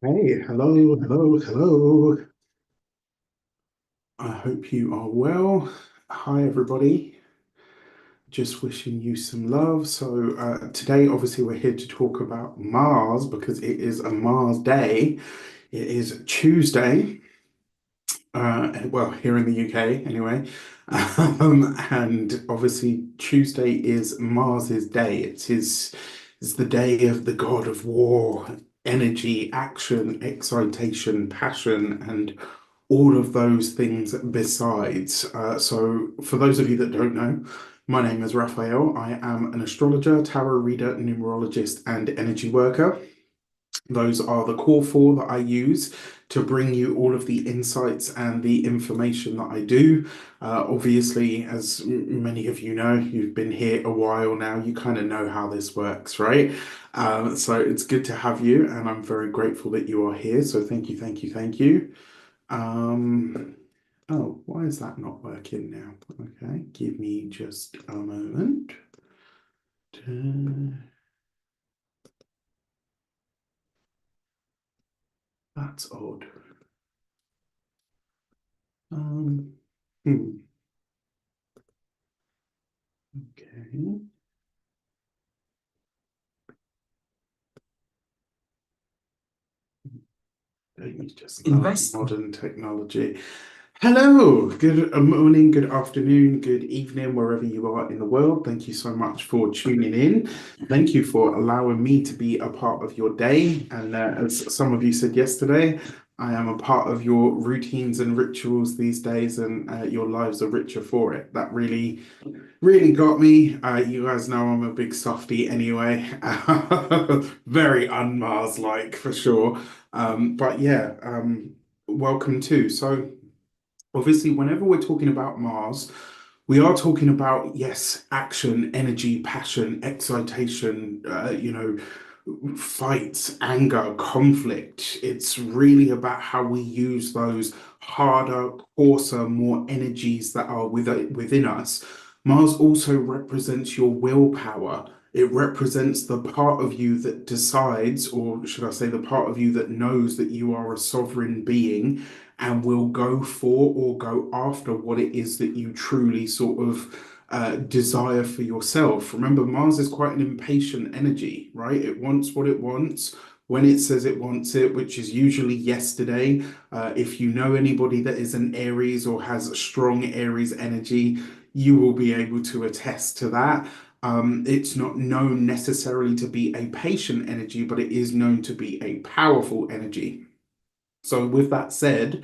Hey, hello, hello, hello. I hope you are well. Hi, everybody. Just wishing you some love. Today, obviously, we're here to talk about Mars because it is a Mars day. It is Tuesday, well, here in the UK anyway. And obviously, Tuesday is Mars's day. It's the day of the god of war, energy, action, excitation, passion, and all of those things besides. For those of you that don't know, my name is Raphael. I am an astrologer, tarot reader, numerologist, and energy worker. Those are the core four that I use to bring you all of the insights and the information that I do. Obviously, as many of you know, you've been here a while now, you kind of know how this works, right? So it's good to have you, and I'm very grateful that you are here. So thank you, thank you, thank you. Um, oh, why is that not working now? Okay, give me just a moment. That's odd. Um, hmm, okay. Don't you just love modern technology? Hello, good morning, good afternoon, good evening, wherever you are in the world. Thank you so much for tuning in. Thank you for allowing me to be a part of your day. And as some of you said yesterday, I am a part of your routines and rituals these days, and your lives are richer for it. That really got me. You guys know I'm a big softie anyway. Very un-Mars-like for sure. But yeah, welcome too. So obviously, whenever we're talking about Mars, we are talking about, yes, action, energy, passion, excitation, fights, anger, conflict. It's really about how we use those harder, coarser, more energies that are within us. Mars also represents your willpower. It represents the part of you that decides, or should I say, the part of you that knows that you are a sovereign being and will go for or go after what it is that you truly sort of desire for yourself. Remember, Mars is quite an impatient energy, right? It wants what it wants when it says it wants it, which is usually yesterday. If you know anybody that is an Aries or has strong Aries energy, you will be able to attest to that. It's not known necessarily to be a patient energy, but it is known to be a powerful energy. So, with that said,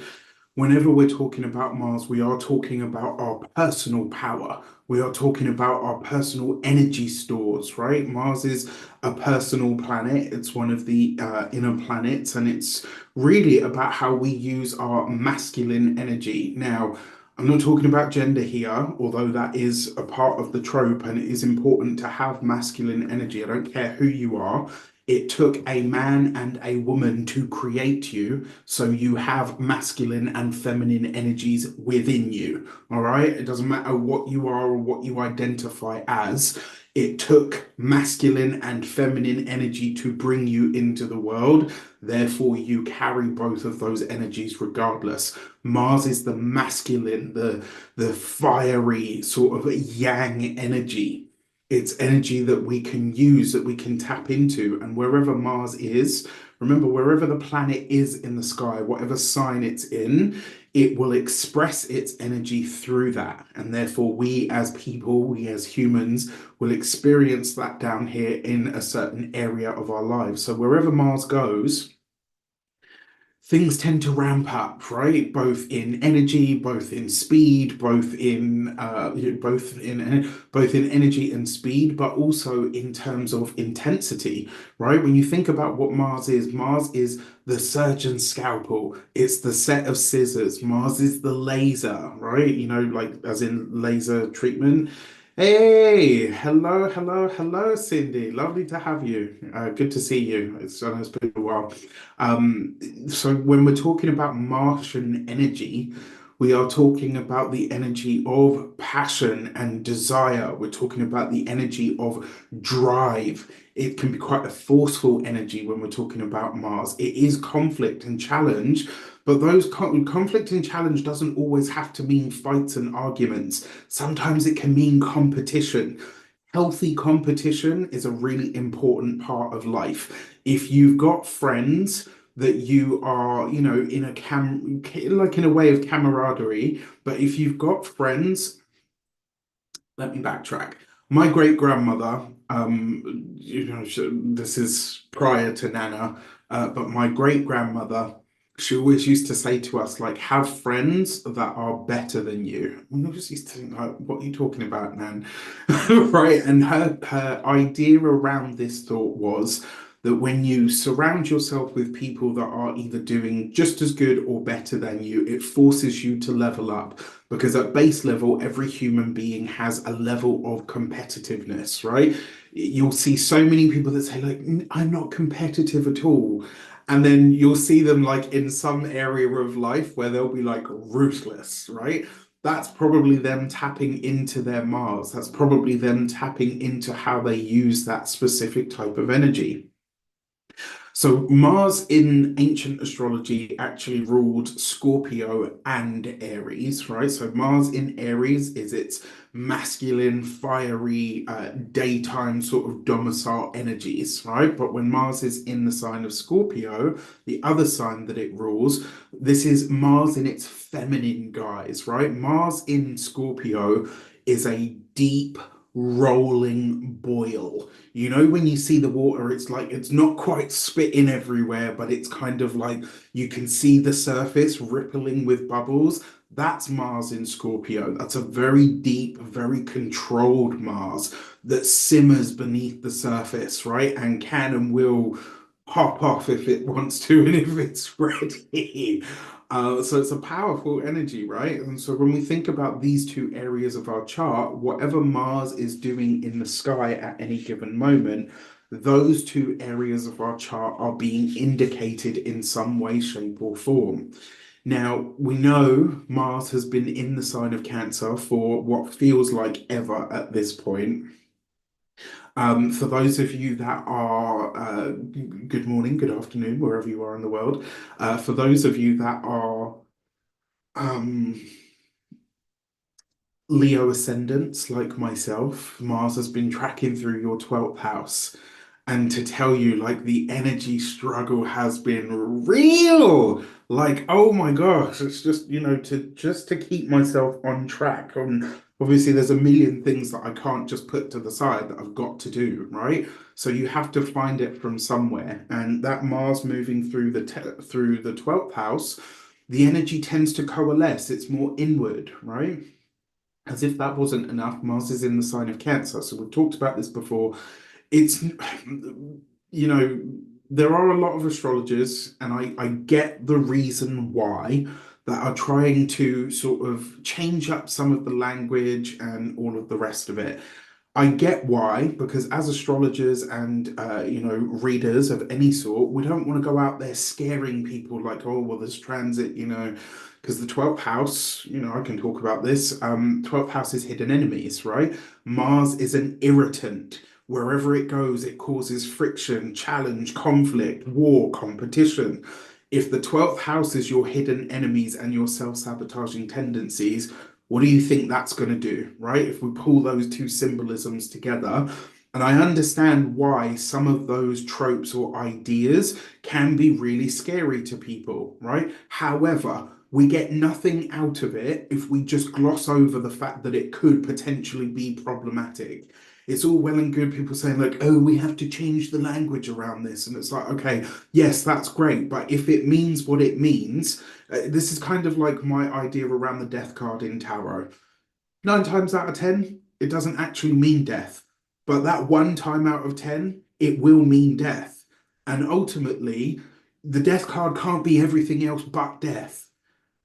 whenever we're talking about Mars, we are talking about our personal power. We are talking about our personal energy stores, right? Mars is a personal planet. It's one of the inner planets, and it's really about how we use our masculine energy. Now, I'm not talking about gender here, although that is a part of the trope and it is important to have masculine energy. I don't care who you are. It took a man and a woman to create you, so you have masculine and feminine energies within you. All right. It doesn't matter what you are or what you identify as. It took masculine and feminine energy to bring you into the world. Therefore, you carry both of those energies regardless. Mars is the masculine, the fiery sort of yang energy. It's energy that we can use, that we can tap into. And wherever Mars is, remember, wherever the planet is in the sky, whatever sign it's in, it will express its energy through that. And therefore, we as people, we as humans, will experience that down here in a certain area of our lives. So wherever Mars goes, things tend to ramp up, right? Both in energy, both in speed, both in energy and speed, but also in terms of intensity, right? When you think about what Mars is the surgeon's scalpel. It's the set of scissors. Mars is the laser, right? You know, like as in laser treatment. Hey, hello, hello, hello, Cindy. Lovely to have you. Good to see you. It's been a while. Um, so when we're talking about Martian energy, We are talking about the energy of passion and desire. We're talking about the energy of drive. It can be quite a forceful energy when we're talking about Mars. It is conflict and challenge, but those conflict and challenge doesn't always have to mean fights and arguments. Sometimes it can mean competition. Healthy competition is a really important part of life. If you've got friends that you are, in a like in a way of camaraderie, but if you've got friends, let me backtrack. My great grandmother, this is prior to Nana, but my great grandmother, she always used to say to us, like, have friends that are better than you. And I just used to think, like, what are you talking about, Nan? Right? And her idea around this thought was that when you surround yourself with people that are either doing just as good or better than you, it forces you to level up because at base level, every human being has a level of competitiveness, right? You'll see so many people that say, like, I'm not competitive at all. And then you'll see them like in some area of life where they'll be like ruthless, right? That's probably them tapping into their Mars. That's probably them tapping into how they use that specific type of energy. So Mars in ancient astrology actually ruled Scorpio and Aries, right? So Mars in Aries is its masculine, fiery, daytime sort of domicile energies, right? But when Mars is in the sign of Scorpio, the other sign that it rules, this is Mars in its feminine guise, right? Mars in Scorpio is a deep, rolling boil. You know, when you see the water, it's like it's not quite spitting everywhere, but it's kind of like you can see the surface rippling with bubbles. That's Mars in Scorpio. That's a very deep, very controlled Mars that simmers beneath the surface, right? And can and will pop off if it wants to and if it's ready. So it's a powerful energy, right? And so when we think about these two areas of our chart, whatever Mars is doing in the sky at any given moment, those two areas of our chart are being indicated in some way, shape, or form. Now, we know Mars has been in the sign of Cancer for what feels like ever at this point. For those of you that are, good morning, good afternoon, wherever you are in the world. For those of you that are um, Leo ascendants like myself, Mars has been tracking through your 12th house. And to tell you, like, the energy struggle has been real. Like, oh my gosh, it's just, to keep myself on track. On obviously, there's a million things that I can't just put to the side that I've got to do, right? So you have to find it from somewhere. And that Mars moving through through the 12th house, the energy tends to coalesce. It's more inward, right? As if that wasn't enough, Mars is in the sign of Cancer. So we've talked about this before. It's, you know, there are a lot of astrologers, and I get the reason why, that are trying to sort of change up some of the language and all of the rest of it. I get why, because as astrologers and readers of any sort, we don't want to go out there scaring people like, oh well, this transit, because the 12th house, I can talk about this. 12th house is hidden enemies, right? Mars is an irritant. Wherever it goes, it causes friction, challenge, conflict, war, competition. If the 12th house is your hidden enemies and your self-sabotaging tendencies, what do you think that's going to do, right? If we pull those two symbolisms together, and I understand why some of those tropes or ideas can be really scary to people, right? However, we get nothing out of it if we just gloss over the fact that it could potentially be problematic. It's all well and good people saying, like, oh, we have to change the language around this. And it's like, okay, yes, that's great. But if it means what it means, this is kind of like my idea around the death card in tarot. 9 times out of 10, it doesn't actually mean death. But that one time out of 10, it will mean death. And ultimately, the death card can't be everything else but death.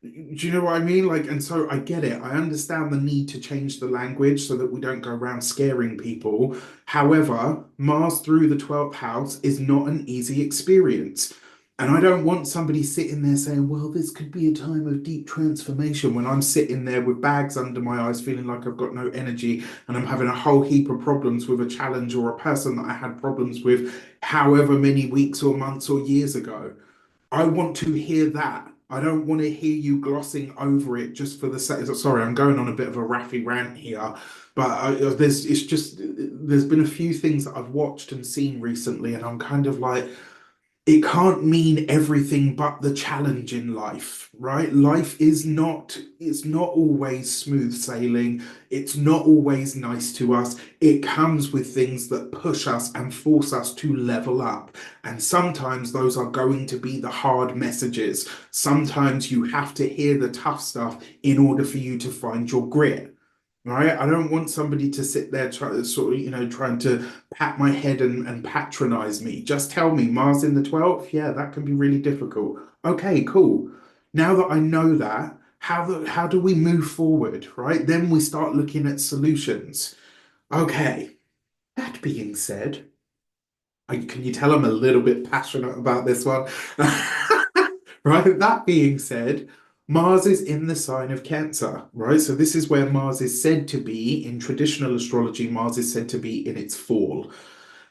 Do you know what I mean? Like, and so I get it. I understand the need to change the language so that we don't go around scaring people. However, Mars through the 12th house is not an easy experience. And I don't want somebody sitting there saying, well, this could be a time of deep transformation when I'm sitting there with bags under my eyes, feeling like I've got no energy and I'm having a whole heap of problems with a challenge or a person that I had problems with however many weeks or months or years ago. I want to hear that. I don't want to hear you glossing over it just for the sake. Sorry, I'm going on a bit of a raffy rant here, but there's been a few things that I've watched and seen recently, and I'm kind of like, it can't mean everything but the challenge in life, right? Life is not, it's not always smooth sailing. It's not always nice to us. It comes with things that push us and force us to level up. And sometimes those are going to be the hard messages. Sometimes you have to hear the tough stuff in order for you to find your grit. Right? I don't want somebody to sit there trying to pat my head and patronize me. Just tell me Mars in the 12th. Yeah, that can be really difficult. Okay, cool. Now that I know that, how do we move forward, right? Then we start looking at solutions. Okay, that being said, can you tell I'm a little bit passionate about this one? Right. That being said, Mars is in the sign of Cancer, right? So this is where Mars is said to be in traditional astrology. Mars is said to be in its fall.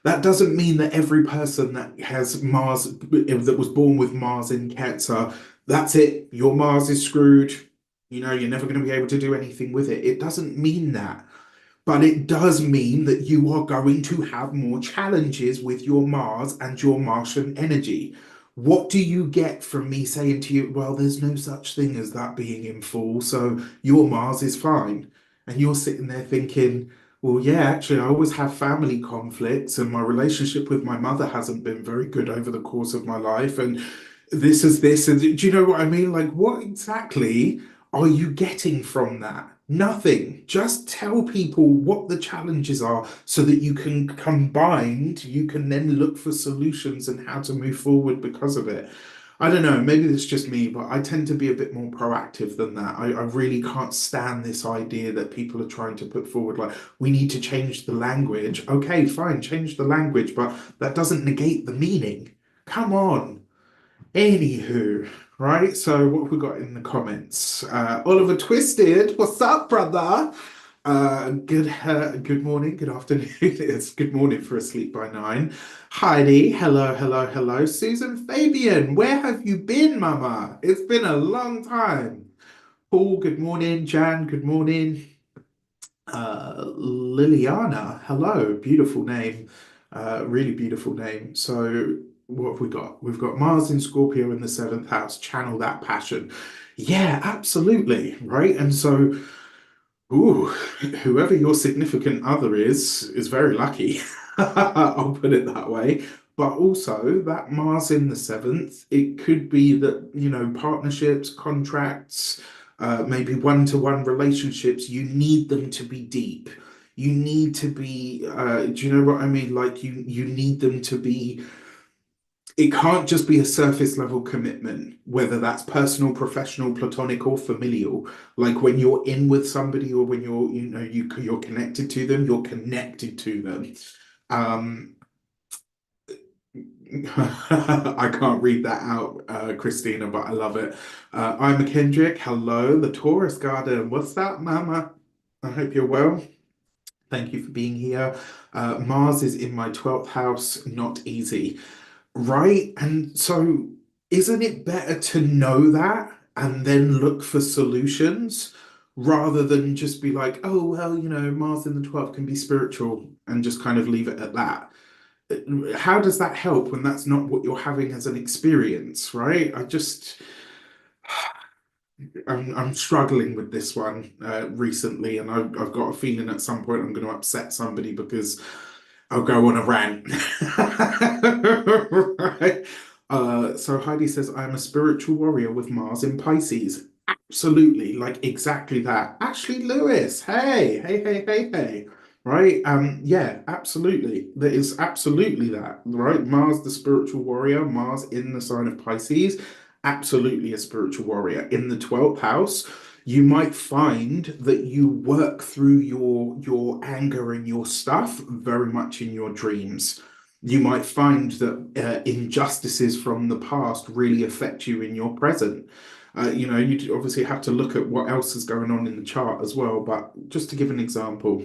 That doesn't mean that every person that has Mars, that was born with Mars in Cancer, that's it. Your Mars is screwed. You know, you're never going to be able to do anything with it. It doesn't mean that. But it does mean that you are going to have more challenges with your Mars and your Martian energy. What do you get from me saying to you, well, there's no such thing as that being in full, so your Mars is fine? And you're sitting there thinking, well, yeah, actually, I always have family conflicts, and my relationship with my mother hasn't been very good over the course of my life. And this is this. And do you know what I mean? Like, what exactly are you getting from that? Nothing. Just tell people what the challenges are so that you can combined, you can then look for solutions and how to move forward because of it. I don't know, maybe it's just me, but I tend to be a bit more proactive than that. I really can't stand this idea that people are trying to put forward, like, we need to change the language. Okay, fine, change the language, but that doesn't negate the meaning. Come on. Anywho, right? So what have we got in the comments? Oliver Twisted, what's up, brother? Good morning, good afternoon. It's good morning for a sleep by nine. Heidi, hello, hello, hello. Susan Fabian, where have you been, mama? It's been a long time. Paul, good morning. Jan, good morning. Liliana, hello, beautiful name, really beautiful name. So, what have we got? We've got Mars in Scorpio in the seventh house, channel that passion. Yeah, absolutely, right? And so, ooh, whoever your significant other is very lucky. I'll put it that way. But also, that Mars in the seventh, it could be that, you know, partnerships, contracts, maybe one-to-one relationships, you need them to be deep. You need to be, do you know what I mean? Like you need them to be, it can't just be a surface level commitment, whether that's personal, professional, platonic, or familial. Like when you're in with somebody or when you're connected to them, you're connected to them. Um, I can't read that out, Christina, but I love it. I'm a Kendrick. Hello, the Taurus Garden. What's that, Mama? I hope you're well. Thank you for being here. Mars is in my 12th house, not easy. Right? And so, isn't it better to know that and then look for solutions rather than just be like, oh, well, you know, Mars in the 12th can be spiritual and just kind of leave it at that? How does that help when that's not what you're having as an experience, right? I'm struggling with this one recently, and I've got a feeling at some point I'm going to upset somebody because I'll go on a rant. Right. So Heidi says, I'm a spiritual warrior with Mars in Pisces. Absolutely, like exactly that. Ashley Lewis, hey, hey, hey, hey, hey. Right? Yeah, absolutely. There is absolutely that, right? Mars, the spiritual warrior, Mars in the sign of Pisces, absolutely a spiritual warrior. In the 12th house, you might find that you work through your anger and your stuff very much in your dreams. You might find that injustices from the past really affect you in your present. You obviously have to look at what else is going on in the chart as well. But just to give an example,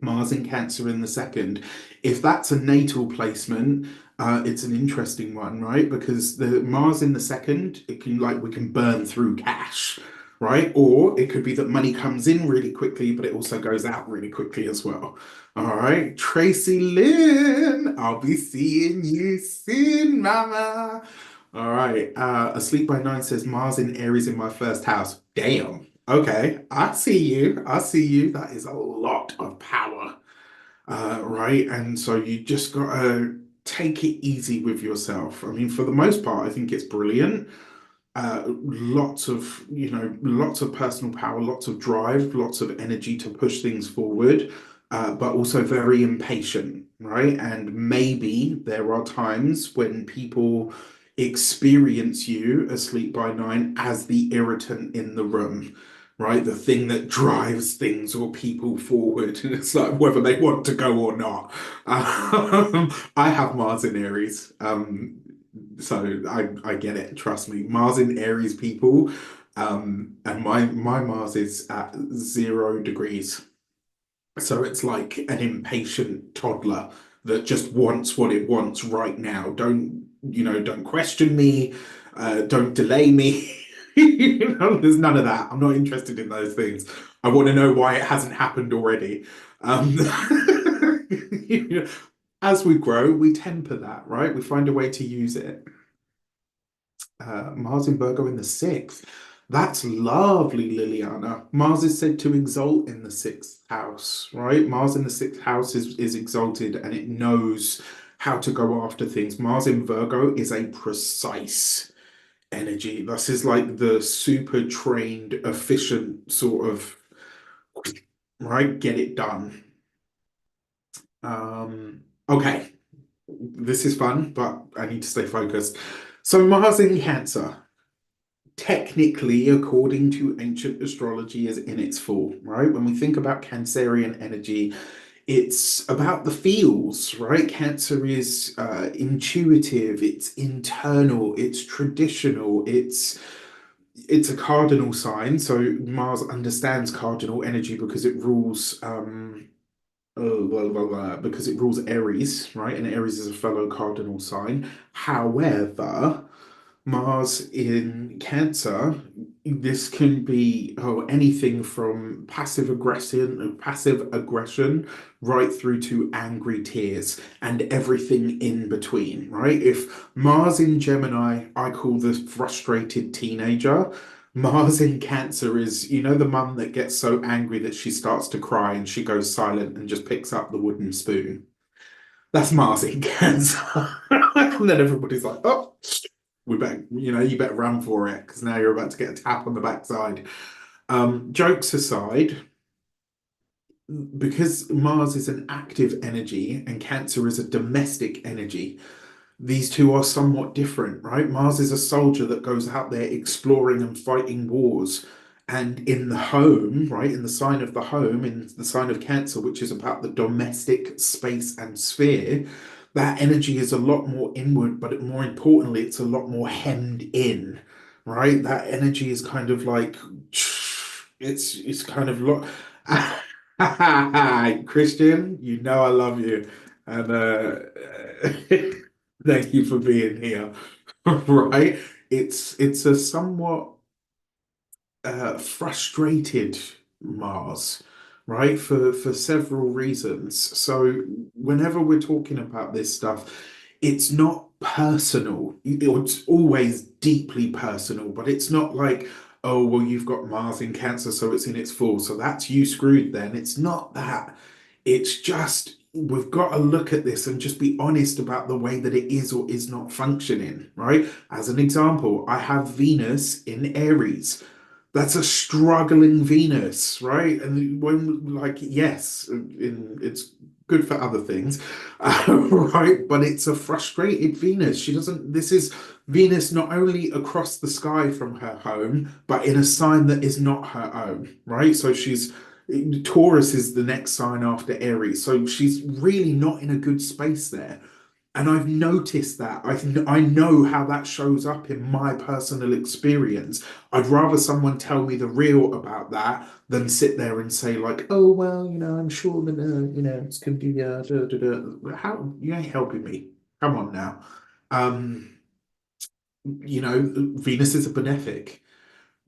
Mars in Cancer in the second. If that's a natal placement, it's an interesting one, right? Because the Mars in the second, it can like we can burn through cash, right? Or it could be that money comes in really quickly, but it also goes out really quickly as well. All right, Tracy Lynn, I'll be seeing you soon, Mama. All right, Asleep by Nine says Mars in Aries in my first house. Damn. Okay, I see you. I see you. That is a lot of power, right? And so you just gotta take it easy with yourself. I mean, for the most part, I think it's brilliant. Lots of, lots of personal power, lots of drive, lots of energy to push things forward, but also very impatient, right? And maybe there are times when people experience you asleep by nine as the irritant in the room, right? The thing that drives things or people forward. And it's like whether they want to go or not. I have Mars in Aries. So I get it, trust me. Mars in Aries people, and my Mars is at 0 degrees. So it's like an impatient toddler that just wants what it wants right now. Don't question me, don't delay me. There's none of that. I'm not interested in those things. I want to know why it hasn't happened already. Um, as we grow, we temper that, right? We find a way to use it. Mars in Virgo in the sixth. That's lovely, Liliana. Mars is said to exalt in the sixth house, right? Mars in the sixth house is exalted and it knows how to go after things. Mars in Virgo is a precise energy. This is like the super trained, efficient sort of, right? Get it done. Okay, this is fun, but I need to stay focused. So Mars in Cancer. Technically, according to ancient astrology, is in its full, right? When we think about Cancerian energy, it's about the feels, right? Cancer is intuitive, it's internal, it's traditional, it's a cardinal sign. So Mars understands cardinal energy because it rules because it rules Aries, right? And Aries is a fellow cardinal sign. However, Mars in Cancer, this can be anything from passive aggression, right through to angry tears and everything in between, right? If Mars in Gemini, I call the frustrated teenager. Mars in Cancer is, the mum that gets so angry that she starts to cry and she goes silent and just picks up the wooden spoon. That's Mars in Cancer. And then everybody's like, oh, we better, you better run for it because now you're about to get a tap on the backside. Jokes aside, because Mars is an active energy and Cancer is a domestic energy, these two are somewhat different, right? Mars is a soldier that goes out there exploring and fighting wars. And in the home, right, in the sign of the home, in the sign of Cancer, which is about the domestic space and sphere, that energy is a lot more inward, but more importantly, it's a lot more hemmed in, right? That energy is kind of like, it's kind of Christian, I love you. And thank you for being here. Right? It's a somewhat frustrated Mars, right? For several reasons. So whenever we're talking about this stuff, it's not personal. It's always deeply personal, but it's not like, oh, well, you've got Mars in Cancer, so it's in its full. So that's you screwed then. It's not that. It's just we've got to look at this and just be honest about the way that it is or is not functioning, right? As an example, I have Venus in Aries. That's a struggling Venus, right? And when, like, yes, it's good for other things, right? But it's a frustrated Venus. This is Venus not only across the sky from her home, but in a sign that is not her own, right? Taurus is the next sign after Aries. So she's really not in a good space there. And I've noticed that. I know how that shows up in my personal experience. I'd rather someone tell me the real about that than sit there and say, like, oh, well, I'm sure that, it's going to be, how, you ain't helping me. Come on now. Um, Venus is a benefic.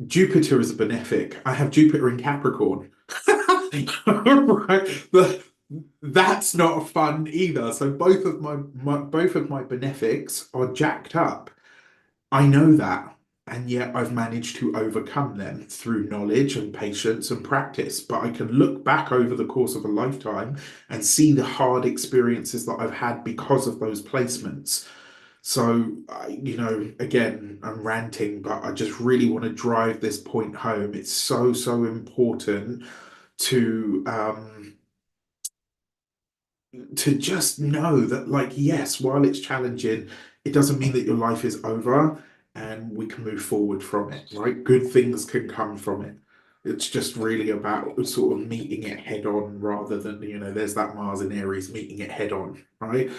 Jupiter is a benefic. I have Jupiter in Capricorn. Right. That's not fun either. So both of my benefics are jacked up. I know that, and yet I've managed to overcome them through knowledge and patience and practice. But I can look back over the course of a lifetime and see the hard experiences that I've had because of those placements. So, again, I'm ranting, but I just really want to drive this point home. It's so, so important to just know that, like, yes, while it's challenging, it doesn't mean that your life is over and we can move forward from it, right? Good things can come from it. It's just really about sort of meeting it head on rather than, there's that Mars in Aries meeting it head on, right?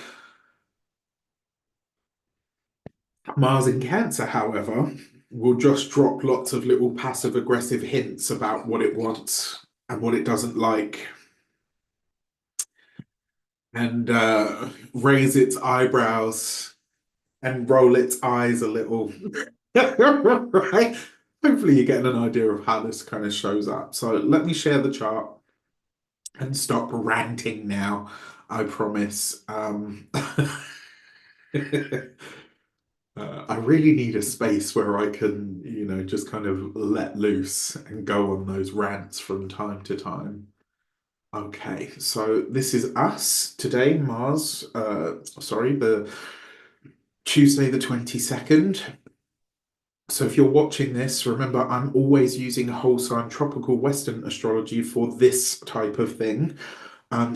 Mars in Cancer, however, will just drop lots of little passive aggressive hints about what it wants and what it doesn't like, and raise its eyebrows and roll its eyes a little. Right? Hopefully, you're getting an idea of how this kind of shows up. So, let me share the chart and stop ranting now. I promise. I really need a space where I can, just kind of let loose and go on those rants from time to time. Okay, so this is us today, Mars. Sorry, the Tuesday, the 22nd. So if you're watching this, remember I'm always using whole sign tropical Western astrology for this type of thing,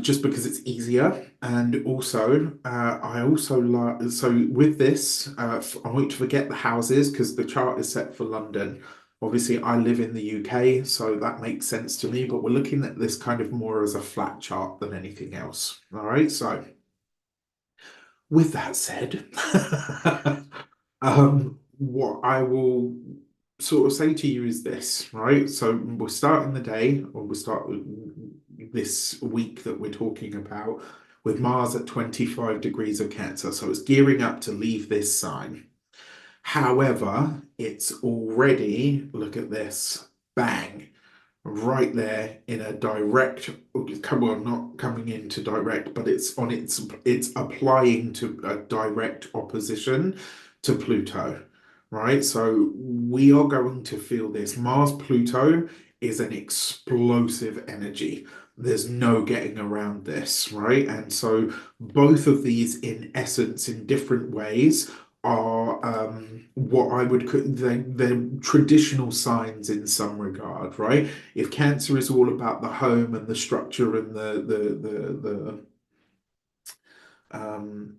just because it's easier. And also, I also like, so with this, I want you to forget the houses because the chart is set for London. Obviously, I live in the UK, so that makes sense to me, but we're looking at this kind of more as a flat chart than anything else. All right, so with that said, what I will sort of say to you is this, right? So we're starting the day, or we start this week that we're talking about with Mars at 25 degrees of Cancer. So it's gearing up to leave this sign. However, it's already, look at this, bang, right there in a direct, come on, not coming into direct, but it's applying to a direct opposition to Pluto, right? So we are going to feel this. Mars Pluto is an explosive energy. There's no getting around this, right? And so both of these, in essence, in different ways, are what I would call they're traditional signs in some regard, right? If Cancer is all about the home and the structure and um,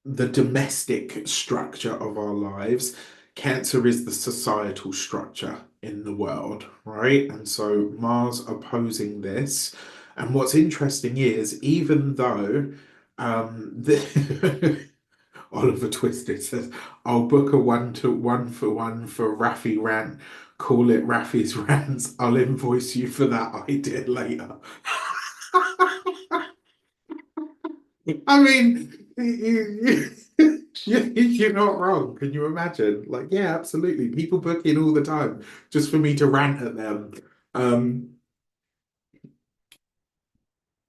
the domestic structure of our lives, Cancer is the societal structure in the world, right? And so Mars opposing this. And what's interesting is, even though the Oliver Twisted says, I'll book a 1-to-1 for Rafi rant. Call it Rafi's rants. I'll invoice you for that idea later. I mean, you're not wrong. Can you imagine? Like, yeah, absolutely. People book in all the time just for me to rant at them. Um,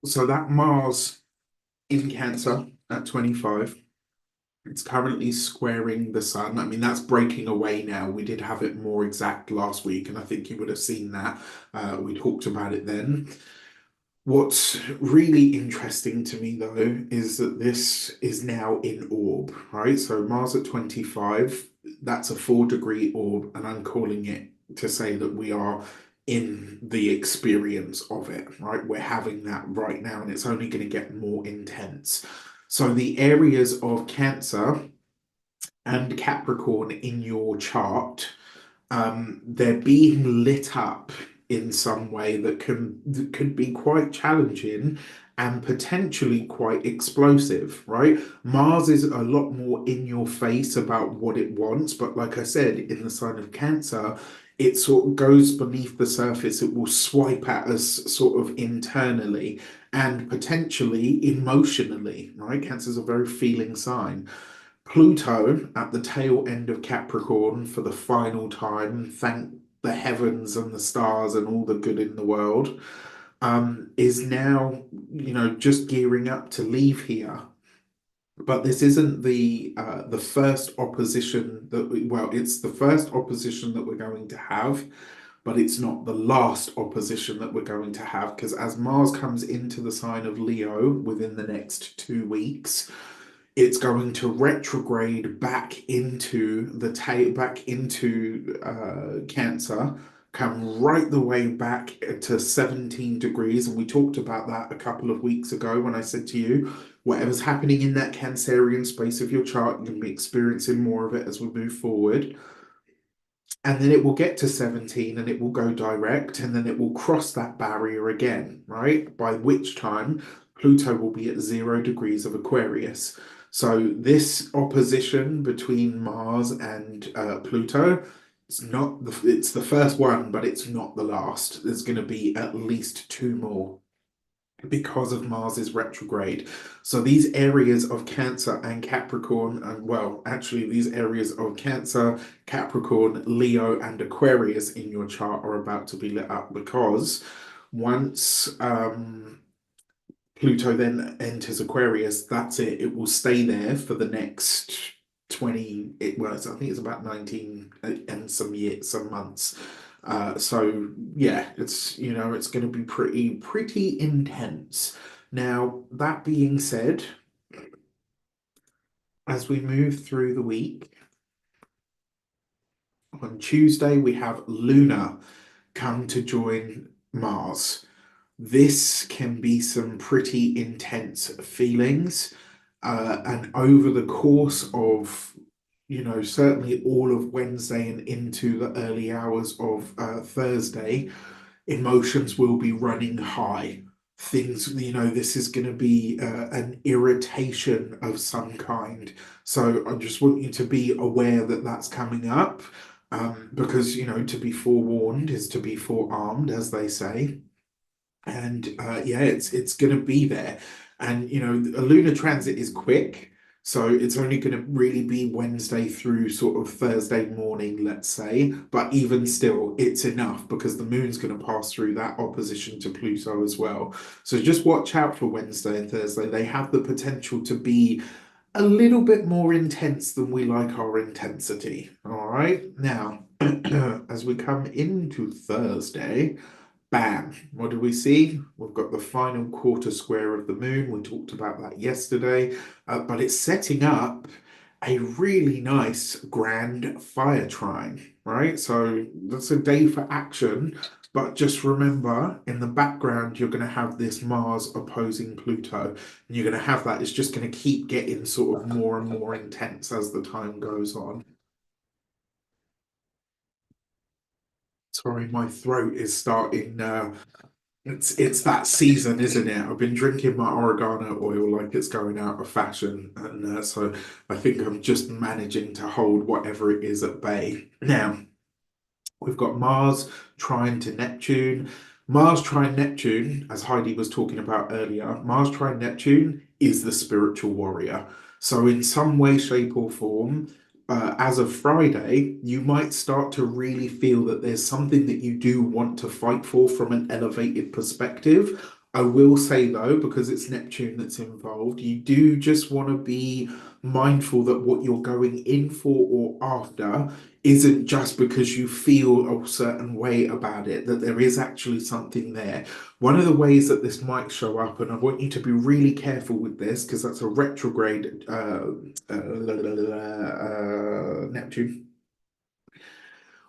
so that Mars in Cancer at 25. It's currently squaring the sun. I mean, that's breaking away now. We did have it more exact last week, and I think you would have seen that. We talked about it then. What's really interesting to me, though, is that this is now in orb, right? So Mars at 25, that's a 4-degree orb, and I'm calling it to say that we are in the experience of it, right? We're having that right now, and it's only going to get more intense. So the areas of Cancer and Capricorn in your chart, they're being lit up in some way that could be quite challenging and potentially quite explosive, right? Mars is a lot more in your face about what it wants, but like I said, in the sign of Cancer, it sort of goes beneath the surface. It will swipe at us sort of internally and potentially emotionally, right? Cancer is a very feeling sign. Pluto at the tail end of Capricorn for the final time, thank the heavens and the stars and all the good in the world, is now, just gearing up to leave here. But this isn't the first opposition well, it's the first opposition that we're going to have, but it's not the last opposition that we're going to have, because as Mars comes into the sign of Leo within the next 2 weeks, it's going to retrograde back into Cancer, come right the way back to 17 degrees. And we talked about that a couple of weeks ago when I said to you, whatever's happening in that Cancerian space of your chart, you're going to be experiencing more of it as we move forward. And then it will get to 17 and it will go direct, and then it will cross that barrier again, right? By which time Pluto will be at 0 degrees of Aquarius. So this opposition between Mars and Pluto, it's the first one, but it's not the last. There's going to be at least two more because of Mars's retrograde. So these areas of Cancer and Capricorn, and well, actually, these areas of Cancer, Capricorn, Leo, and Aquarius in your chart are about to be lit up, because once Pluto then enters Aquarius, that's it. It will stay there for the next 20, I think it's about 19 and some years, some months. So yeah, it's going to be pretty intense. Now, that being said, as we move through the week, on Tuesday we have Luna come to join Mars. This can be some pretty intense feelings. And over the course of, certainly all of Wednesday and into the early hours of Thursday, emotions will be running high. Things, this is going to be an irritation of some kind. So I just want you to be aware that that's coming up, because, to be forewarned is to be forearmed, as they say. And yeah, it's going to be there. And a lunar transit is quick, so it's only going to really be Wednesday through sort of Thursday morning, let's say. But even still, it's enough, because the moon's going to pass through that opposition to Pluto as well. So just watch out for Wednesday and Thursday. They have the potential to be a little bit more intense than we like our intensity. All right, now as we come into Thursday. Bam. What do we see? We've got the final quarter square of the moon. We talked about that yesterday, but it's setting up a really nice grand fire trine, right? So that's a day for action, but just remember, in the background, you're going to have this Mars opposing Pluto, and you're going to have that. It's just going to keep getting sort of more and more intense as the time goes on. Sorry, my throat is starting it's that season, isn't it? I've been drinking my oregano oil like it's going out of fashion, and so I think I'm just managing to hold whatever it is at bay. Now, we've got Mars trine to Neptune. Mars trine Neptune, as Heidi was talking about earlier, Mars trine Neptune is the spiritual warrior. So, in some way, shape, or form, as of Friday, you might start to really feel that there's something that you do want to fight for from an elevated perspective. I will say, though, because it's Neptune that's involved, you do just want to be mindful that what you're going in for or after isn't just because you feel a certain way about it, that there is actually something there. One of the ways that this might show up, and I want you to be really careful with this, because that's a retrograde Neptune.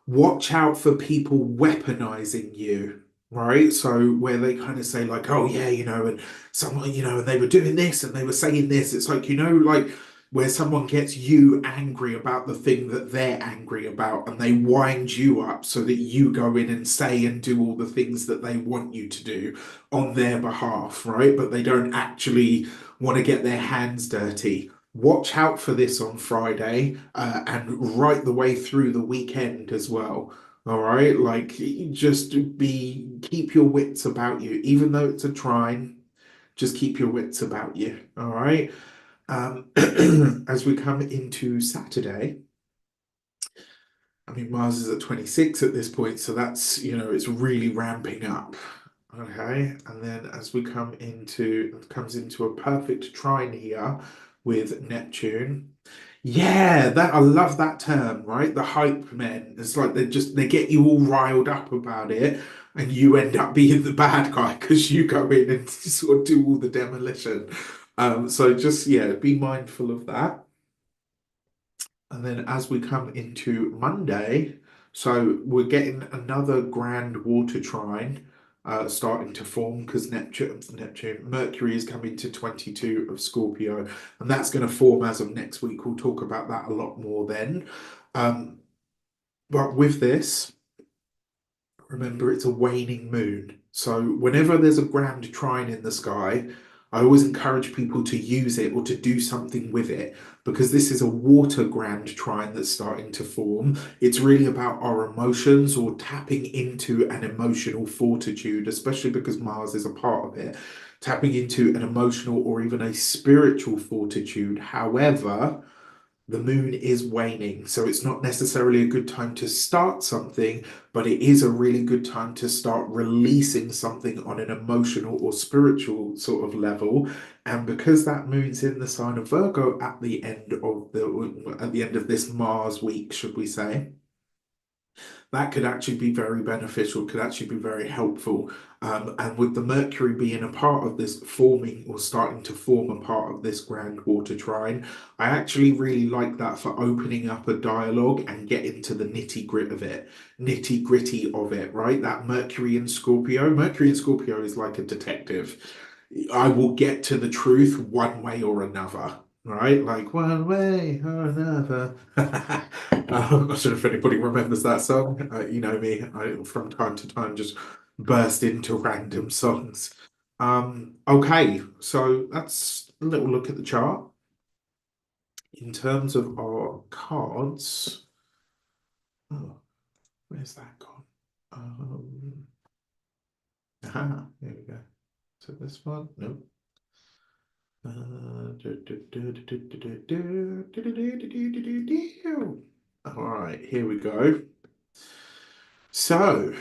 Watch out for people weaponizing you, right? So where they kind of say like, oh yeah, and someone, and they were doing this and they were saying this. It's like, like where someone gets you angry about the thing that they're angry about and they wind you up so that you go in and say and do all the things that they want you to do on their behalf, right? But they don't actually want to get their hands dirty. Watch out for this on Friday and right the way through the weekend as well. All right, like just keep your wits about you, even though it's a trine, just keep your wits about you. All right. As we come into Saturday, I mean, Mars is at 26 at this point, so that's, it's really ramping up. Okay. And then as we it comes into a perfect trine here with Neptune. Yeah, that I love that term, right? The hype men. It's like they get you all riled up about it, and you end up being the bad guy because you go in and sort of do all the demolition. So just yeah, be mindful of that. And then as we come into Monday, so we're getting another grand water trine starting to form because Mercury is coming to 22 of Scorpio, and that's going to form as of next week. We'll talk about that a lot more then. Um, but with this, remember, it's a waning moon. So whenever there's a grand trine in the sky, I always encourage people to use it or to do something with it because this is a water grand trine that's starting to form. It's really about our emotions or tapping into an emotional fortitude, especially because Mars is a part of it, tapping into an emotional or even a spiritual fortitude. However, the moon is waning, so it's not necessarily a good time to start something, but it is a really good time to start releasing something on an emotional or spiritual sort of level. And because that moon's in the sign of Virgo at the end of this Mars week, should we say, that could actually be very beneficial, could actually be very helpful. And with the Mercury being a part of this forming or starting to form a part of this grand water trine, I actually really like that for opening up a dialogue and get into the nitty gritty of it, right? That Mercury in Scorpio is like a detective. I will get to the truth one way or another, right? Like one way or another. I'm not sure if anybody remembers that song. You know me, I from time to time just burst into random songs. Okay, so that's a little look at the chart. In terms of our cards, oh, where's that gone? There we go. So this one, nope. All right, here we go. So,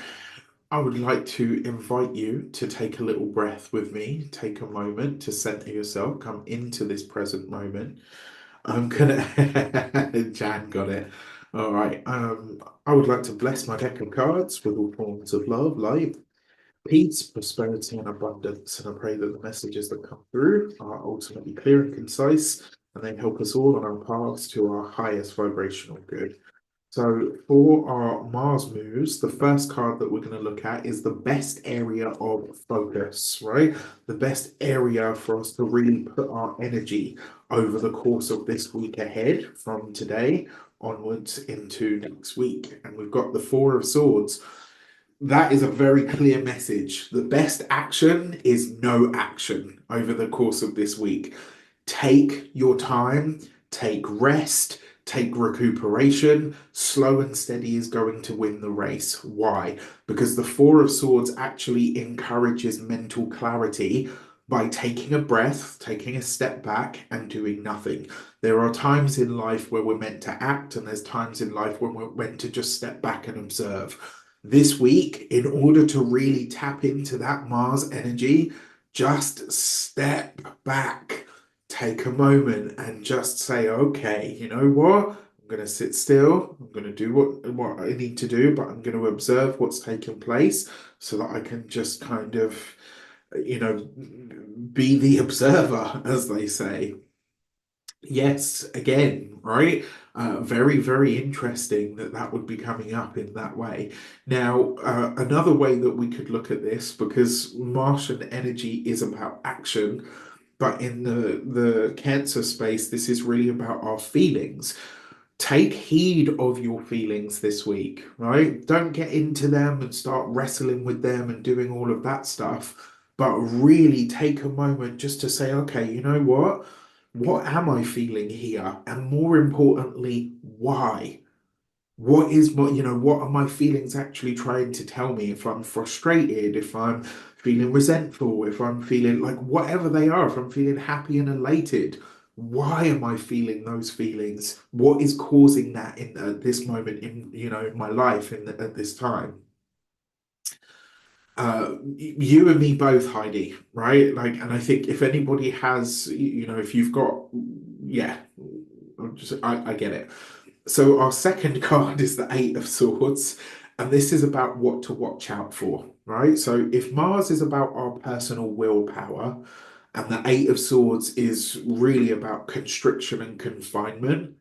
I would like to invite you to take a little breath with me, take a moment to center yourself, come into this present moment. I'm gonna, Jan got it. All right. I would like to bless my deck of cards with all forms of love, light, peace, prosperity, and abundance. And I pray that the messages that come through are ultimately clear and concise, and they help us all on our paths to our highest vibrational good. So for our Mars moves, the first card that we're going to look at is the best area of focus, right? The best area for us to really put our energy over the course of this week ahead from today onwards into next week. And we've got the Four of Swords. That is a very clear message. The best action is no action over the course of this week. Take your time, take rest, take recuperation. Slow and steady is going to win the race. Why? Because the Four of Swords actually encourages mental clarity by taking a breath, taking a step back, and doing nothing. There are times in life where we're meant to act, and there's times in life when we're meant to just step back and observe. This week, in order to really tap into that Mars energy, just step back, take a moment and just say, okay, you know what? I'm going to sit still. I'm going to do what I need to do, but I'm going to observe what's taking place so that I can just kind of, you know, be the observer, as they say. Yes, again, right? Very, very interesting that that would be coming up in that way. Now, another way that we could look at this, because Martian energy is about action, But in the Cancer space, this is really about our feelings. Take heed of your feelings this week, right? Don't get into them and start wrestling with them and doing all of that stuff, but really take a moment just to say, okay, you know what? What am I feeling here? And more importantly, why? What is my, what are my feelings actually trying to tell me? If I'm frustrated, if I'm feeling resentful, if I'm feeling like whatever they are, if I'm feeling happy and elated, why am I feeling those feelings? What is causing that in this moment in, in my life at this time? You and me both, Heidi, right? Like, and I think if anybody has, if you've got, yeah, I get it. So our second card is the Eight of Swords, and this is about what to watch out for, right? So if Mars is about our personal willpower, and the Eight of Swords is really about constriction and confinement,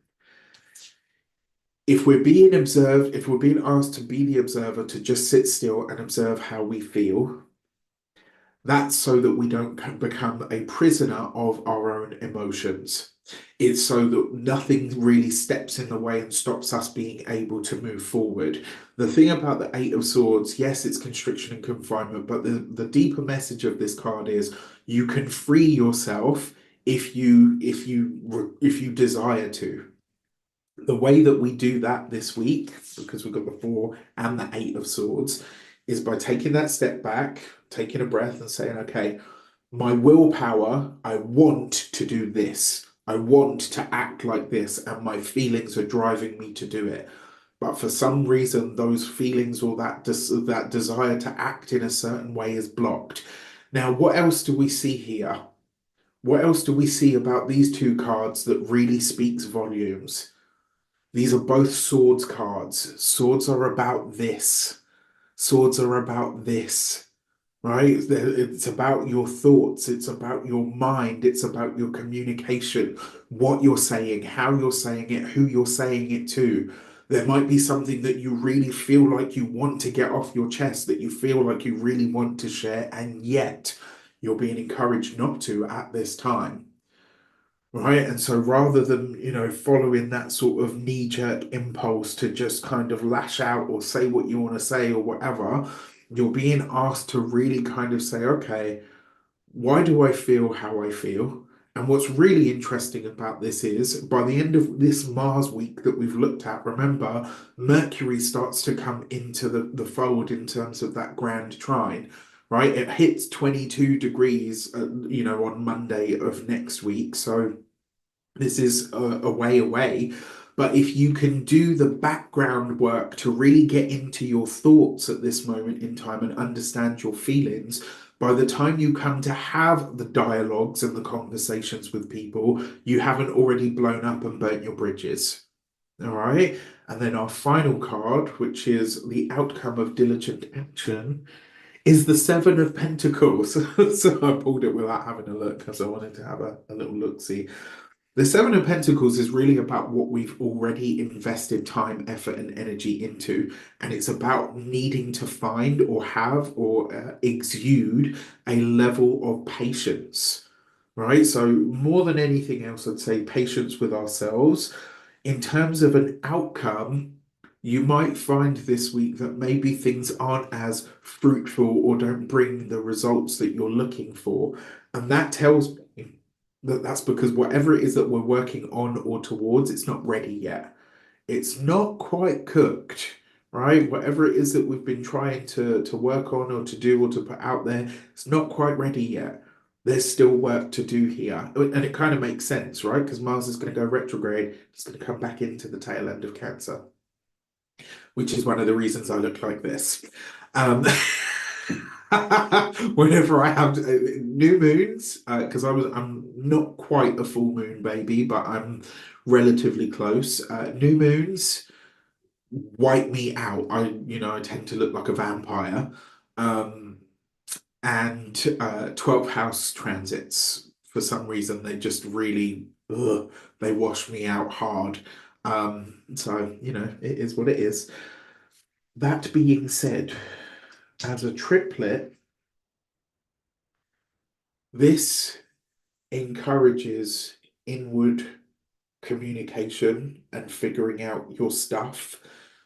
if we're being observed, if we're being asked to be the observer, to just sit still and observe how we feel, that's so that we don't become a prisoner of our own emotions. It's so that nothing really steps in the way and stops us being able to move forward. The thing about the Eight of Swords, yes, it's constriction and confinement, but the deeper message of this card is you can free yourself if you desire to. The way that we do that this week, because we've got the Four and the Eight of Swords, is by taking that step back, taking a breath, and saying, okay, my willpower, I want to do this. I want to act like this, and my feelings are driving me to do it. But for some reason, those feelings or that desire to act in a certain way is blocked. Now, what else do we see here? What else do we see about these two cards that really speaks volumes? These are both swords cards. Swords are about this. Swords are about this, right? It's about your thoughts. It's about your mind. It's about your communication, what you're saying, how you're saying it, who you're saying it to. There might be something that you really feel like you want to get off your chest, that you feel like you really want to share, and yet you're being encouraged not to at this time. Right. And so rather than, following that sort of knee-jerk impulse to just kind of lash out or say what you want to say or whatever, you're being asked to really kind of say, okay, why do I feel how I feel? And what's really interesting about this is by the end of this Mars week that we've looked at, remember, Mercury starts to come into the fold in terms of that grand trine, right? It hits 22 degrees, on Monday of next week. So this is a way away. But if you can do the background work to really get into your thoughts at this moment in time and understand your feelings, by the time you come to have the dialogues and the conversations with people, you haven't already blown up and burnt your bridges. All right. And then our final card, which is the outcome of diligent action, is the Seven of Pentacles. So I pulled it without having a look because I wanted to have a little look see. The Seven of Pentacles is really about what we've already invested time, effort, and energy into. And it's about needing to find or have or exude a level of patience, right? So, more than anything else, I'd say patience with ourselves. In terms of an outcome, you might find this week that maybe things aren't as fruitful or don't bring the results that you're looking for. And that tells me that's because whatever it is that we're working on or towards, it's not ready yet. It's not quite cooked, right? Whatever it is that we've been trying to work on or to do or to put out there, it's not quite ready yet. There's still work to do here. And it kind of makes sense, right? Because Mars is going to go retrograde. It's going to come back into the tail end of Cancer, which is one of the reasons I look like this. Um, whenever I have new moons, because I'm not quite a full moon baby, but I'm relatively close. New moons wipe me out. I tend to look like a vampire. Um, and 12th house transits, for some reason, they just really, they wash me out hard. So, it is what it is. That being said, as a triplet, this encourages inward communication and figuring out your stuff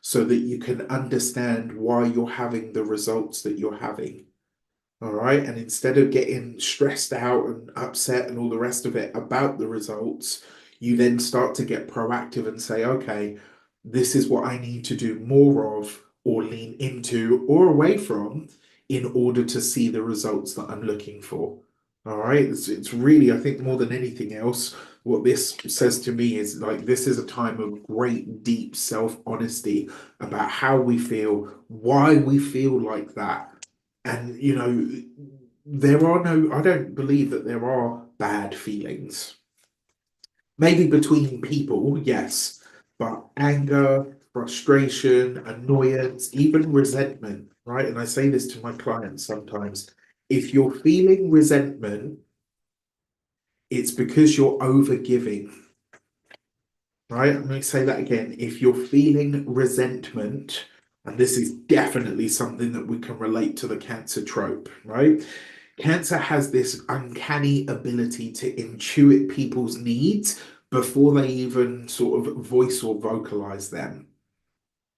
so that you can understand why you're having the results that you're having. All right. And instead of getting stressed out and upset and all the rest of it about the results, you then start to get proactive and say, okay, this is what I need to do more of or lean into or away from in order to see the results that I'm looking for. All right. It's really, I think, more than anything else, what this says to me is like this is a time of great, deep self-honesty about how we feel, why we feel like that, and, there are no, I don't believe that there are bad feelings. Maybe between people, yes, but anger, frustration, annoyance, even resentment, right? And I say this to my clients sometimes. If you're feeling resentment, it's because you're overgiving, right? I'm going to say that again. If you're feeling resentment, and this is definitely something that we can relate to the Cancer trope, right? Cancer has this uncanny ability to intuit people's needs before they even sort of voice or vocalize them.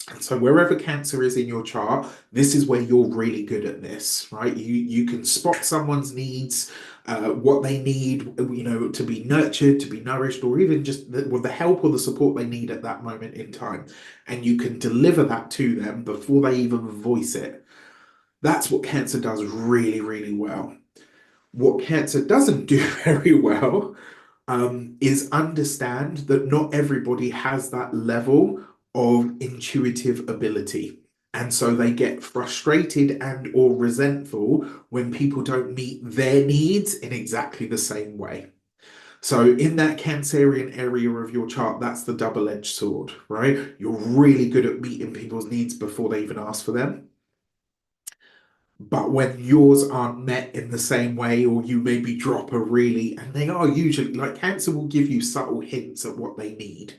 And so wherever Cancer is in your chart, this is where you're really good at this, right? You can spot someone's needs, what they need, to be nurtured, to be nourished, or even just with the help or the support they need at that moment in time. And you can deliver that to them before they even voice it. That's what Cancer does really, really well. What Cancer doesn't do very well is understand that not everybody has that level of intuitive ability. And so they get frustrated and or resentful when people don't meet their needs in exactly the same way. So in that Cancerian area of your chart, that's the double-edged sword, right? You're really good at meeting people's needs before they even ask for them. But when yours aren't met in the same way, or you maybe drop a really, and they are usually like Cancer will give you subtle hints at what they need,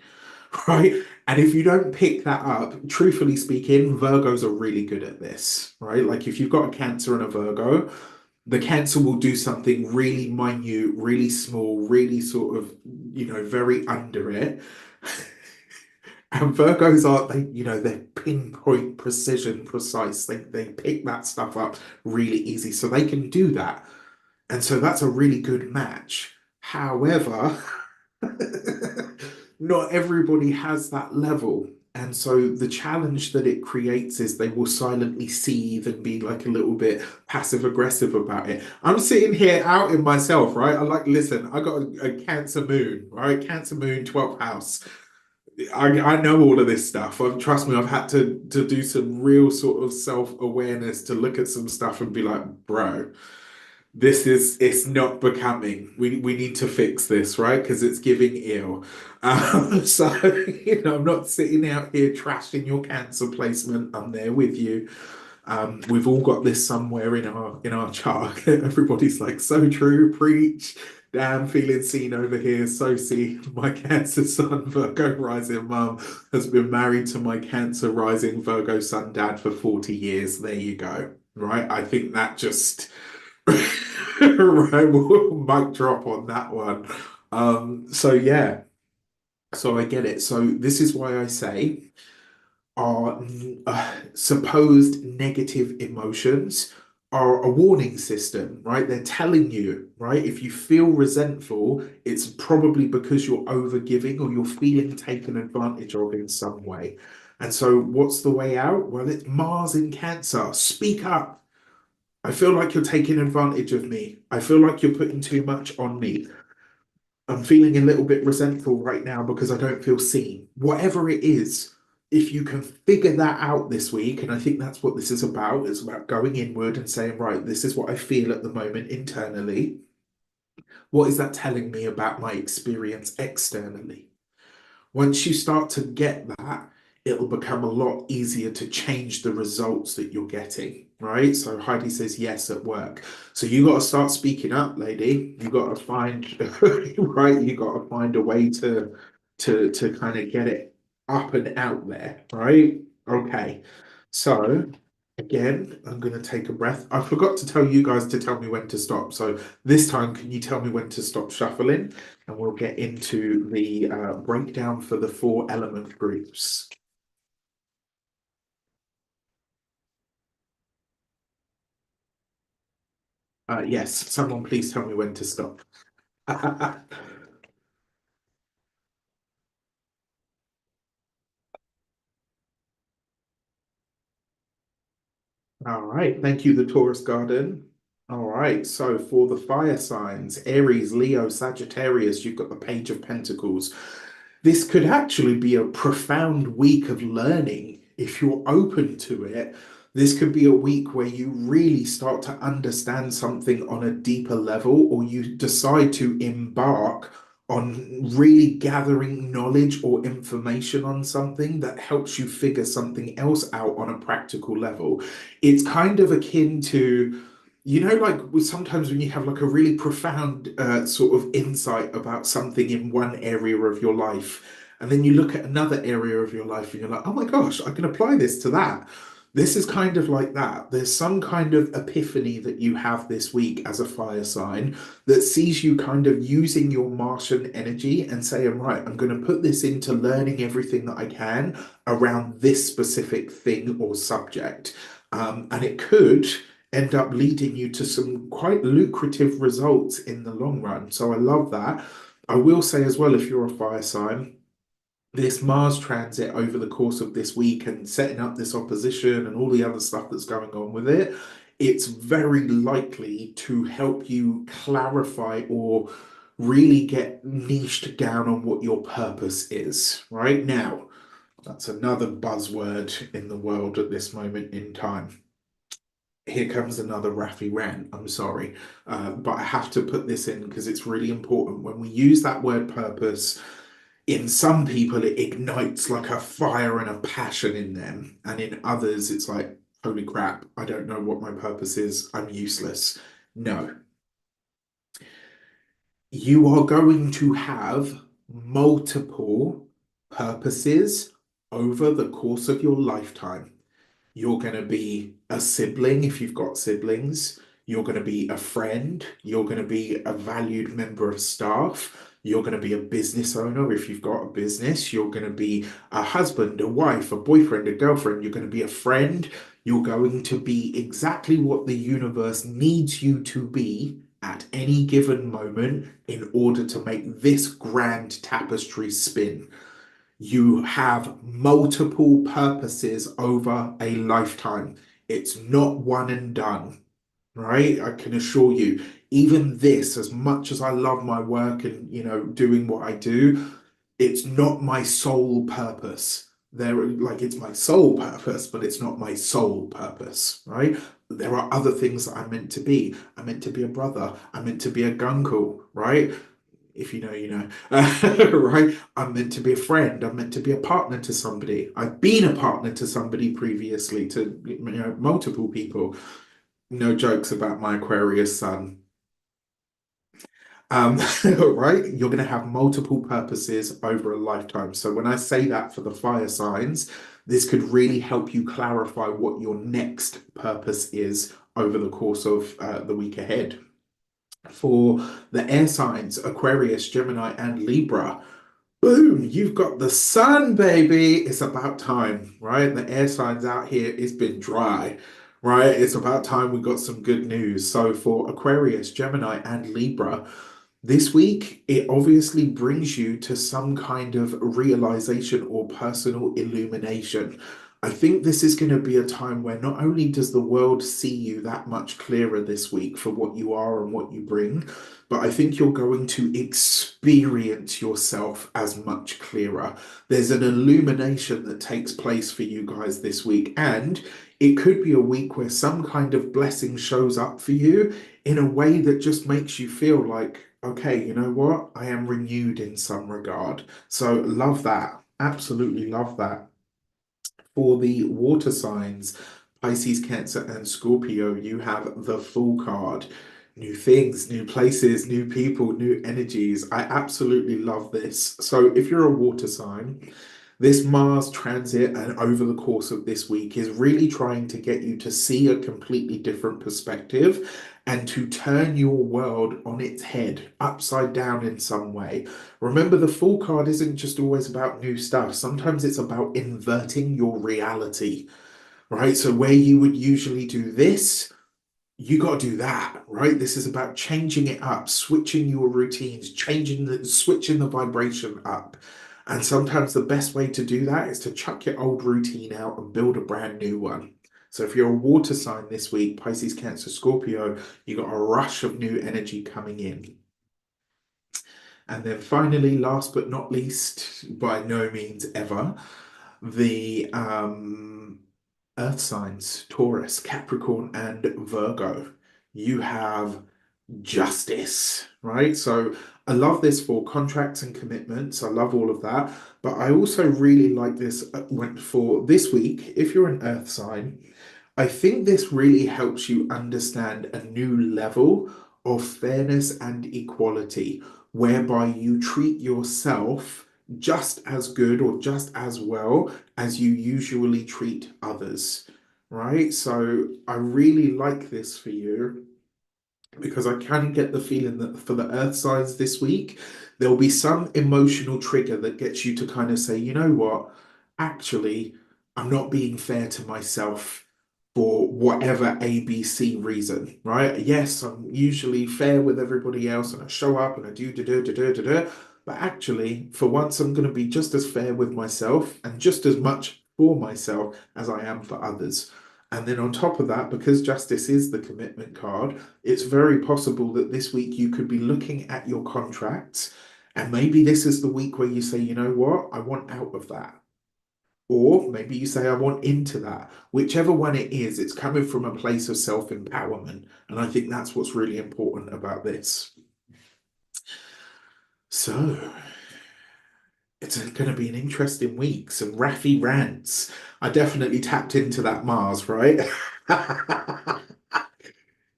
right? And if you don't pick that up, truthfully speaking, Virgos are really good at this, right? Like if you've got a Cancer and a Virgo, the Cancer will do something really minute, really small, really sort of, very under it. And Virgos are they're pinpoint precision precise. They pick that stuff up really easy. So they can do that. And so that's a really good match. However, not everybody has that level. And so the challenge that it creates is they will silently seethe and be like a little bit passive aggressive about it. I'm sitting here out in myself, right? I like, listen, I got a Cancer moon, right? Cancer moon, 12th house. I know all of this stuff. Trust me, I've had to do some real sort of self-awareness to look at some stuff and be like, bro, it's not becoming. We need to fix this, right? Because it's giving ill. So, I'm not sitting out here trashing your Cancer placement. I'm there with you. We've all got this somewhere in our chart. Everybody's like, so true, preach. Damn, feeling seen over here. So see, my Cancer sun, Virgo rising mum has been married to my Cancer rising Virgo sun dad for 40 years. There you go. Right? I think that just right, mic drop on that one. So yeah, so I get it. So this is why I say our supposed negative emotions are a warning system, right? They're telling you, right? If you feel resentful, it's probably because you're overgiving or you're feeling taken advantage of in some way. And so, what's the way out? Well, it's Mars in Cancer. Speak up. I feel like you're taking advantage of me. I feel like you're putting too much on me. I'm feeling a little bit resentful right now because I don't feel seen. Whatever it is, if you can figure that out this week, and I think that's what this is about, it's about going inward and saying, right, this is what I feel at the moment internally. What is that telling me about my experience externally? Once you start to get that, it'll become a lot easier to change the results that you're getting, right? So Heidi says yes at work. So you got to start speaking up, lady. You got to find right. You got to find a way to kind of get it up and out there, right? Okay. So Again, I'm going to take a breath. I forgot to tell you guys to tell me when to stop. So this time, can you tell me when to stop shuffling? And we'll get into the breakdown for the four element groups. Yes, someone please tell me when to stop. All right, thank you, the Taurus Garden. All right, so for the fire signs, Aries, Leo, Sagittarius, you've got the Page of Pentacles. This could actually be a profound week of learning if you're open to it. This could be a week where you really start to understand something on a deeper level, or you decide to embark on really gathering knowledge or information on something that helps you figure something else out on a practical level. It's kind of akin to, like sometimes when you have like a really profound sort of insight about something in one area of your life, and then you look at another area of your life and you're like, oh my gosh, I can apply this to that. This is kind of like that. There's some kind of epiphany that you have this week as a fire sign that sees you kind of using your Martian energy and saying, right, I'm going to put this into learning everything that I can around this specific thing or subject. And it could end up leading you to some quite lucrative results in the long run. So I love that. I will say as well, if you're a fire sign, this Mars transit over the course of this week and setting up this opposition and all the other stuff that's going on with it, it's very likely to help you clarify or really get niched down on what your purpose is. Right now, that's another buzzword in the world at this moment in time. Here comes another Rafi rant. I'm sorry, but I have to put this in because it's really important. When we use that word purpose, in some people, it ignites like a fire and a passion in them. And in others, it's like, holy crap, I don't know what my purpose is. I'm useless. No, you are going to have multiple purposes over the course of your lifetime. You're going to be a sibling if you've got siblings. You're going to be a friend. You're going to be a valued member of staff. You're going to be a business owner if you've got a business. You're going to be a husband, a wife, a boyfriend, a girlfriend. You're going to be a friend. You're going to be exactly what the universe needs you to be at any given moment in order to make this grand tapestry spin. You have multiple purposes over a lifetime. It's not one and done, right? I can assure you, even this, as much as I love my work and, doing what I do, it's not my sole purpose. Like it's my sole purpose, but it's not my sole purpose, right? There are other things that I'm meant to be. I'm meant to be a brother. I'm meant to be a gunkle, right? If you know, you know, right? I'm meant to be a friend. I'm meant to be a partner to somebody. I've been a partner to somebody previously, to multiple people. No jokes about my Aquarius sun. Right? You're going to have multiple purposes over a lifetime. So when I say that for the fire signs, this could really help you clarify what your next purpose is over the course of the week ahead. For the air signs, Aquarius, Gemini, and Libra, boom, you've got the sun, baby. It's about time, right? The air signs out here, it's been dry, right? It's about time we got some good news. So for Aquarius, Gemini, and Libra, this week, it obviously brings you to some kind of realization or personal illumination. I think this is going to be a time where not only does the world see you that much clearer this week for what you are and what you bring, but I think you're going to experience yourself as much clearer. There's an illumination that takes place for you guys this week, and it could be a week where some kind of blessing shows up for you in a way that just makes you feel like, okay, you know what? I am renewed in some regard. So love that. Absolutely love that. For the water signs, Pisces, Cancer, and Scorpio, you have the Fool card. New things, new places, new people, new energies. I absolutely love this. So if you're a water sign, This Mars transit and over the course of this week is really trying to get you to see a completely different perspective and to turn your world on its head, upside down in some way. Remember, the Fool card isn't just always about new stuff. Sometimes it's about inverting your reality, right? So where you would usually do this, you got to do that, right? This is about changing it up, switching your routines, switching the vibration up. And sometimes the best way to do that is to chuck your old routine out and build a brand new one. So if you're a water sign this week, Pisces, Cancer, Scorpio, you got a rush of new energy coming in. And then finally, last but not least, by no means ever, the Earth signs, Taurus, Capricorn, and Virgo. You have justice, right? So I love this for contracts and commitments. I love all of that. But I also really like this went for this week. If you're an Earth sign, I think this really helps you understand a new level of fairness and equality, whereby you treat yourself just as good or just as well as you usually treat others, right? So I really like this for you because I can get the feeling that for the Earth signs this week, there'll be some emotional trigger that gets you to kind of say, you know what, actually, I'm not being fair to myself for whatever ABC reason, right? Yes, I'm usually fair with everybody else and I show up and I do. But actually, for once, I'm going to be just as fair with myself and just as much for myself as I am for others. And then on top of that, because justice is the commitment card, it's very possible that this week you could be looking at your contracts, and maybe this is the week where you say, you know what, I want out of that. Or maybe you say, I want into that. Whichever one it is, it's coming from a place of self-empowerment. And I think that's what's really important about this. So it's going to be an interesting week. Some Raffy rants. I definitely tapped into that Mars, right?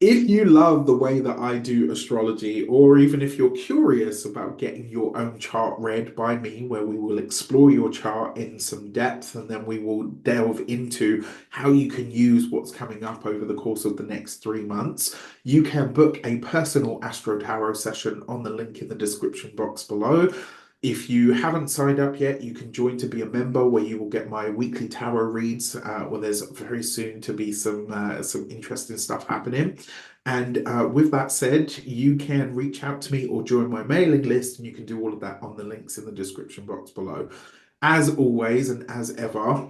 If you love the way that I do astrology, or even if you're curious about getting your own chart read by me, where we will explore your chart in some depth and then we will delve into how you can use what's coming up over the course of the next 3 months, you can book a personal Astro Tarot session on the link in the description box below. If you haven't signed up yet, you can join to be a member where you will get my weekly tarot reads. Well, there's very soon to be some interesting stuff happening. And with that said, you can reach out to me or join my mailing list, and you can do all of that on the links in the description box below. As always, and as ever,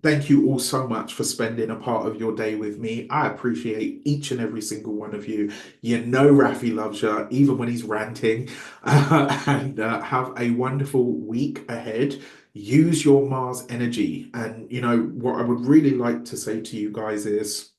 thank you all so much for spending a part of your day with me. I appreciate each and every single one of you. You know Rafi loves you, even when he's ranting. And have a wonderful week ahead. Use your Mars energy. And, you know, what I would really like to say to you guys is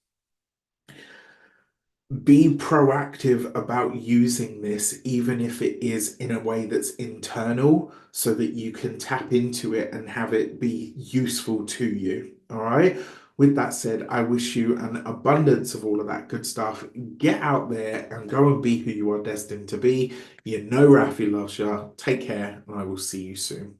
be proactive about using this, even if it is in a way that's internal, so that you can tap into it and have it be useful to you. All right. With that said, I wish you an abundance of all of that good stuff. Get out there and go and be who you are destined to be. You know Rafi loves you. Take care, and I will see you soon.